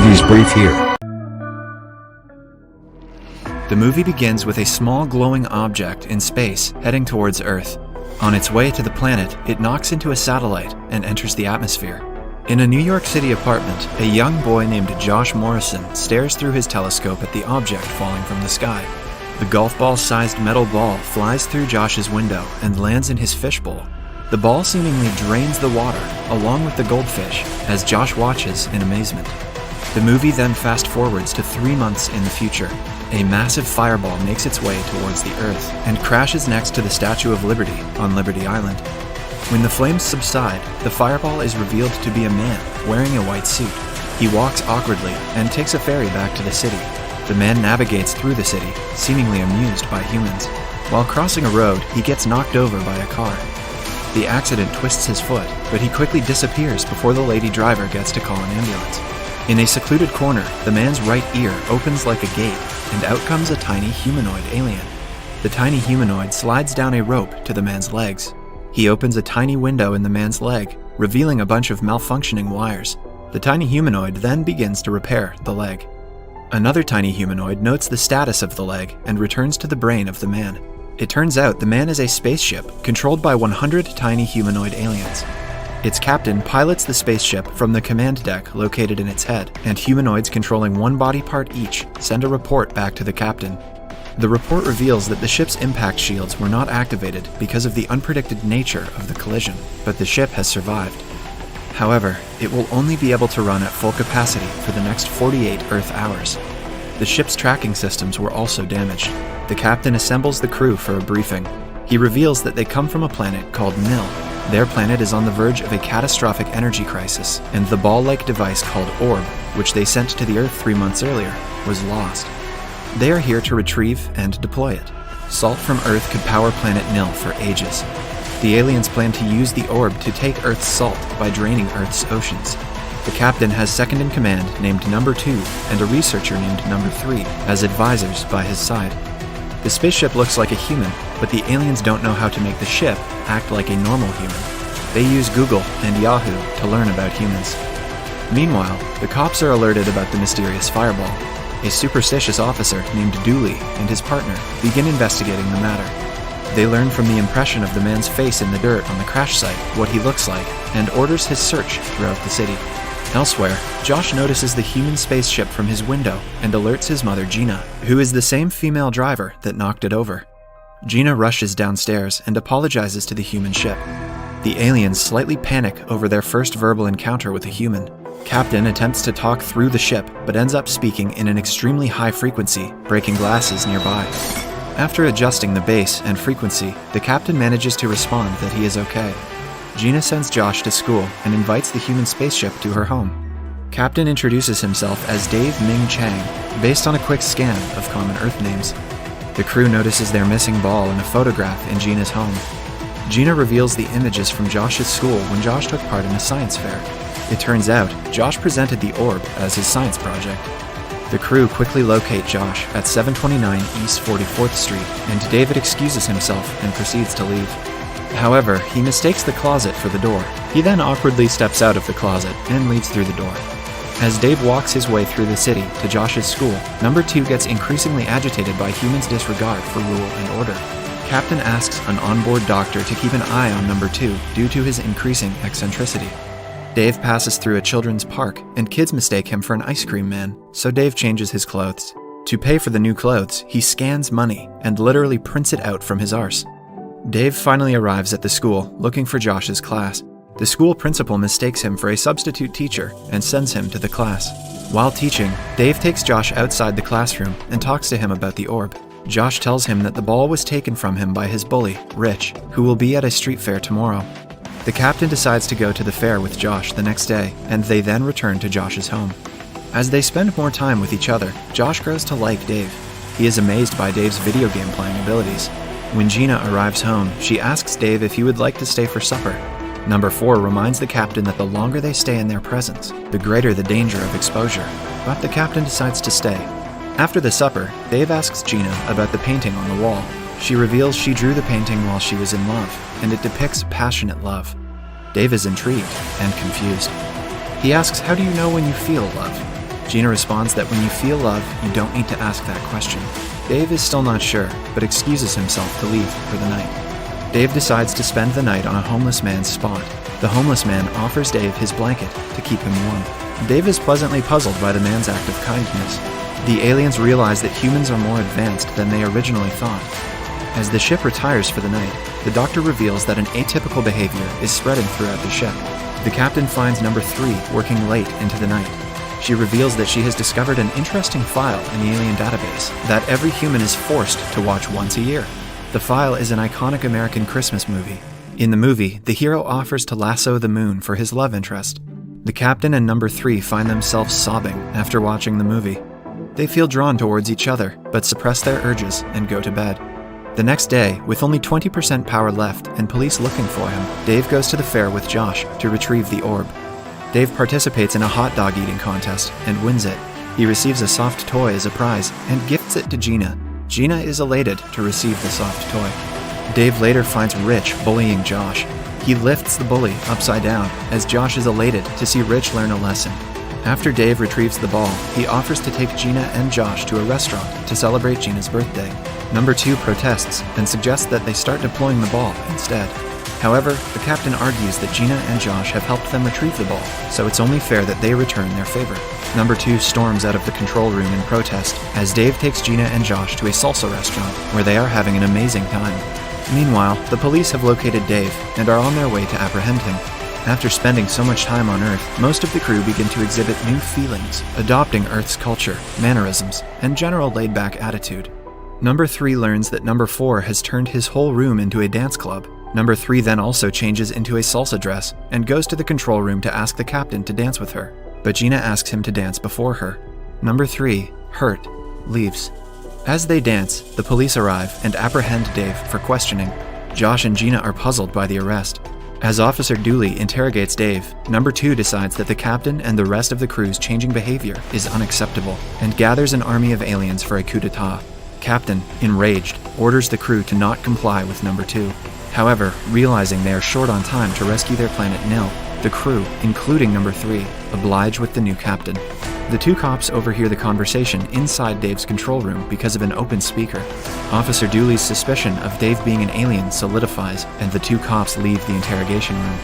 Moviesbrief here. The movie begins with a small glowing object in space heading towards Earth. On its way to the planet, it knocks into a satellite and enters the atmosphere. In a New York City apartment, a young boy named Josh Morrison stares through his telescope at the object falling from the sky. The golf ball-sized metal ball flies through Josh's window and lands in his fishbowl. The ball seemingly drains the water, along with the goldfish, as Josh watches in amazement. The movie then fast-forwards to 3 months in the future. A massive fireball makes its way towards the Earth and crashes next to the Statue of Liberty on Liberty Island. When the flames subside, the fireball is revealed to be a man wearing a white suit. He walks awkwardly and takes a ferry back to the city. The man navigates through the city, seemingly amused by humans. While crossing a road, he gets knocked over by a car. The accident twists his foot, but he quickly disappears before the lady driver gets to call an ambulance. In a secluded corner, the man's right ear opens like a gate, and out comes a tiny humanoid alien. The tiny humanoid slides down a rope to the man's legs. He opens a tiny window in the man's leg, revealing a bunch of malfunctioning wires. The tiny humanoid then begins to repair the leg. Another tiny humanoid notes the status of the leg and returns to the brain of the man. It turns out the man is a spaceship controlled by 100 tiny humanoid aliens. Its captain pilots the spaceship from the command deck located in its head, and humanoids controlling one body part each send a report back to the captain. The report reveals that the ship's impact shields were not activated because of the unpredicted nature of the collision, but the ship has survived. However, it will only be able to run at full capacity for the next 48 Earth hours. The ship's tracking systems were also damaged. The captain assembles the crew for a briefing. He reveals that they come from a planet called Nil. Their planet is on the verge of a catastrophic energy crisis, and the ball-like device called Orb, which they sent to the Earth 3 months earlier, was lost. They are here to retrieve and deploy it. Salt from Earth could power planet Nil for ages. The aliens plan to use the orb to take Earth's salt by draining Earth's oceans. The captain has second-in-command named Number 2 and a researcher named Number 3 as advisors by his side. The spaceship looks like a human, but the aliens don't know how to make the ship act like a normal human. They use Google and Yahoo to learn about humans. Meanwhile, the cops are alerted about the mysterious fireball. A superstitious officer named Dooley and his partner begin investigating the matter. They learn from the impression of the man's face in the dirt on the crash site what he looks like, and orders his search throughout the city. Elsewhere, Josh notices the human spaceship from his window and alerts his mother Gina, who is the same female driver that knocked it over. Gina rushes downstairs and apologizes to the human ship. The aliens slightly panic over their first verbal encounter with a human. Captain attempts to talk through the ship, but ends up speaking in an extremely high frequency, breaking glasses nearby. After adjusting the bass and frequency, the captain manages to respond that he is okay. Gina sends Josh to school and invites the human spaceship to her home. Captain introduces himself as Dave Ming Chang, based on a quick scan of common Earth names. The crew notices their missing ball in a photograph in Gina's home. Gina reveals the images from Josh's school when Josh took part in a science fair. It turns out, Josh presented the orb as his science project. The crew quickly locate Josh at 729 East 44th Street, and David excuses himself and proceeds to leave. However, he mistakes the closet for the door. He then awkwardly steps out of the closet and leaves through the door. As Dave walks his way through the city to Josh's school, Number 2 gets increasingly agitated by humans' disregard for rule and order. Captain asks an onboard doctor to keep an eye on Number 2 due to his increasing eccentricity. Dave passes through a children's park, and kids mistake him for an ice cream man, so Dave changes his clothes. To pay for the new clothes, he scans money and literally prints it out from his arse. Dave finally arrives at the school, looking for Josh's class. The school principal mistakes him for a substitute teacher and sends him to the class. While teaching, Dave takes Josh outside the classroom and talks to him about the orb. Josh tells him that the ball was taken from him by his bully, Rich, who will be at a street fair tomorrow. The captain decides to go to the fair with Josh the next day, and they then return to Josh's home. As they spend more time with each other, Josh grows to like Dave. He is amazed by Dave's video game playing abilities. When Gina arrives home, she asks Dave if he would like to stay for supper. Number 4 reminds the captain that the longer they stay in their presence, the greater the danger of exposure, but the captain decides to stay. After the supper, Dave asks Gina about the painting on the wall. She reveals she drew the painting while she was in love, and it depicts passionate love. Dave is intrigued and confused. He asks, "How do you know when you feel love?" Gina responds that when you feel love, you don't need to ask that question. Dave is still not sure, but excuses himself to leave for the night. Dave decides to spend the night on a homeless man's spot. The homeless man offers Dave his blanket to keep him warm. Dave is pleasantly puzzled by the man's act of kindness. The aliens realize that humans are more advanced than they originally thought. As the ship retires for the night, the doctor reveals that an atypical behavior is spreading throughout the ship. The captain finds number 3 working late into the night. She reveals that she has discovered an interesting file in the alien database that every human is forced to watch once a year. The file is an iconic American Christmas movie. In the movie, the hero offers to lasso the moon for his love interest. The captain and number 3 find themselves sobbing after watching the movie. They feel drawn towards each other, but suppress their urges and go to bed. The next day, with only 20% power left and police looking for him, Dave goes to the fair with Josh to retrieve the orb. Dave participates in a hot dog eating contest and wins it. He receives a soft toy as a prize and gifts it to Gina. Gina is elated to receive the soft toy. Dave later finds Rich bullying Josh. He lifts the bully upside down as Josh is elated to see Rich learn a lesson. After Dave retrieves the ball, he offers to take Gina and Josh to a restaurant to celebrate Gina's birthday. Number 2 protests and suggests that they start deploying the ball instead. However, the captain argues that Gina and Josh have helped them retrieve the ball, so it's only fair that they return their favor. Number 2 storms out of the control room in protest as Dave takes Gina and Josh to a salsa restaurant where they are having an amazing time. Meanwhile, the police have located Dave and are on their way to apprehend him. After spending so much time on Earth, most of the crew begin to exhibit new feelings, adopting Earth's culture, mannerisms, and general laid-back attitude. Number 3 learns that number 4 has turned his whole room into a dance club. Number 3 then also changes into a salsa dress and goes to the control room to ask the captain to dance with her, but Gina asks him to dance before her. Number 3, hurt, leaves. As they dance, the police arrive and apprehend Dave for questioning. Josh and Gina are puzzled by the arrest. As Officer Dooley interrogates Dave, number 2 decides that the captain and the rest of the crew's changing behavior is unacceptable and gathers an army of aliens for a coup d'etat. Captain, enraged, orders the crew to not comply with number 2. However, realizing they are short on time to rescue their planet Nil, the crew, including number 3, oblige with the new captain. The 2 cops overhear the conversation inside Dave's control room because of an open speaker. Officer Dooley's suspicion of Dave being an alien solidifies, and the 2 cops leave the interrogation room.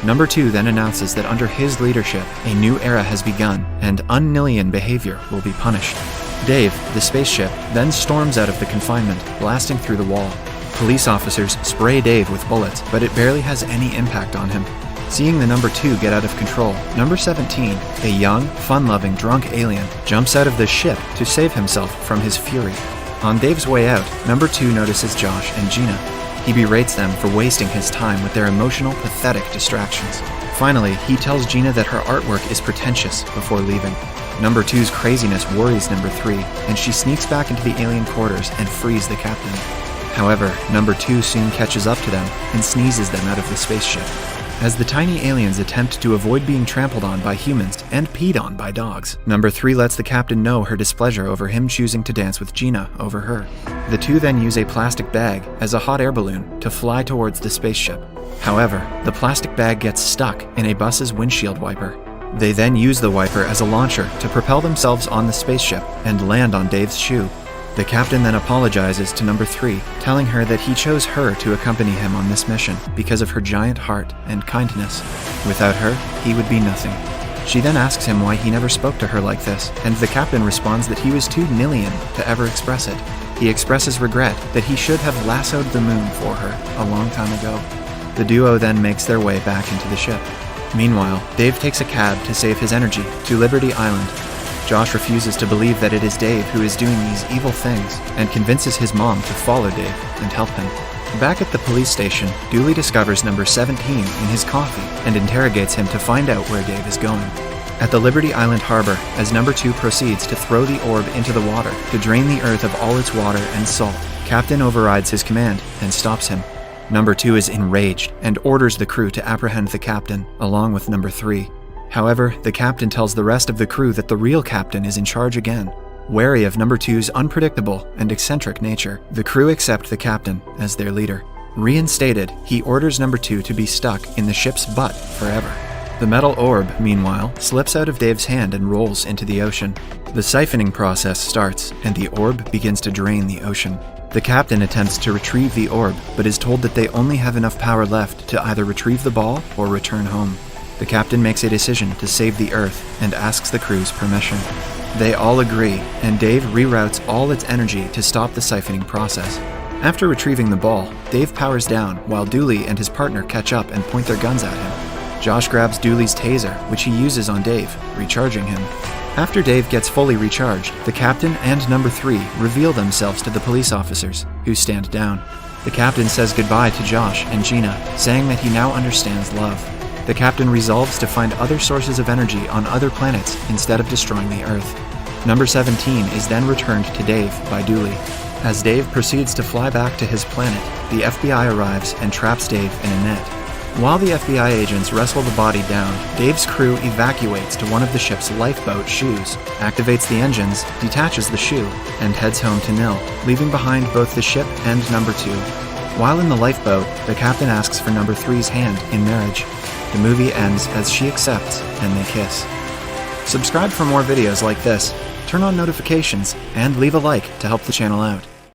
Number 2 then announces that under his leadership, a new era has begun, and un-Nilian behavior will be punished. Dave, the spaceship, then storms out of the confinement, blasting through the wall. Police officers spray Dave with bullets, but it barely has any impact on him. Seeing the number 2 get out of control, number 17, a young, fun-loving, drunk alien, jumps out of the ship to save himself from his fury. On Dave's way out, number 2 notices Josh and Gina. He berates them for wasting his time with their emotional, pathetic distractions. Finally, he tells Gina that her artwork is pretentious before leaving. Number 2's craziness worries number 3, and she sneaks back into the alien quarters and frees the captain. However, number 2 soon catches up to them and sneezes them out of the spaceship. As the tiny aliens attempt to avoid being trampled on by humans and peed on by dogs, number 3 lets the captain know her displeasure over him choosing to dance with Gina over her. The 2 then use a plastic bag as a hot air balloon to fly towards the spaceship. However, the plastic bag gets stuck in a bus's windshield wiper. They then use the wiper as a launcher to propel themselves on the spaceship and land on Dave's shoe. The captain then apologizes to number 3, telling her that he chose her to accompany him on this mission because of her giant heart and kindness. Without her, he would be nothing. She then asks him why he never spoke to her like this, and the captain responds that he was too Nilian to ever express it. He expresses regret that he should have lassoed the moon for her a long time ago. The duo then makes their way back into the ship. Meanwhile, Dave takes a cab to save his energy to Liberty Island. Josh refuses to believe that it is Dave who is doing these evil things and convinces his mom to follow Dave and help him. Back at the police station, Dooley discovers number 17 in his coffee and interrogates him to find out where Dave is going. At the Liberty Island harbor, as number 2 proceeds to throw the orb into the water to drain the Earth of all its water and salt, Captain overrides his command and stops him. Number 2 is enraged and orders the crew to apprehend the captain, along with number 3. However, the captain tells the rest of the crew that the real captain is in charge again. Wary of number 2's unpredictable and eccentric nature, the crew accept the captain as their leader. Reinstated, he orders number 2 to be stuck in the ship's butt forever. The metal orb, meanwhile, slips out of Dave's hand and rolls into the ocean. The siphoning process starts, and the orb begins to drain the ocean. The captain attempts to retrieve the orb, but is told that they only have enough power left to either retrieve the ball or return home. The captain makes a decision to save the Earth and asks the crew's permission. They all agree, and Dave reroutes all its energy to stop the siphoning process. After retrieving the ball, Dave powers down while Dooley and his partner catch up and point their guns at him. Josh grabs Dooley's taser, which he uses on Dave, recharging him. After Dave gets fully recharged, the captain and number 3 reveal themselves to the police officers, who stand down. The captain says goodbye to Josh and Gina, saying that he now understands love. The captain resolves to find other sources of energy on other planets instead of destroying the Earth. Number 17 is then returned to Dave by Dooley. As Dave proceeds to fly back to his planet, the FBI arrives and traps Dave in a net. While the FBI agents wrestle the body down, Dave's crew evacuates to one of the ship's lifeboat shoes, activates the engines, detaches the shoe, and heads home to Nil, leaving behind both the ship and number 2. While in the lifeboat, the captain asks for number 3's hand in marriage. The movie ends as she accepts and they kiss. Subscribe for more videos like this, turn on notifications, and leave a like to help the channel out.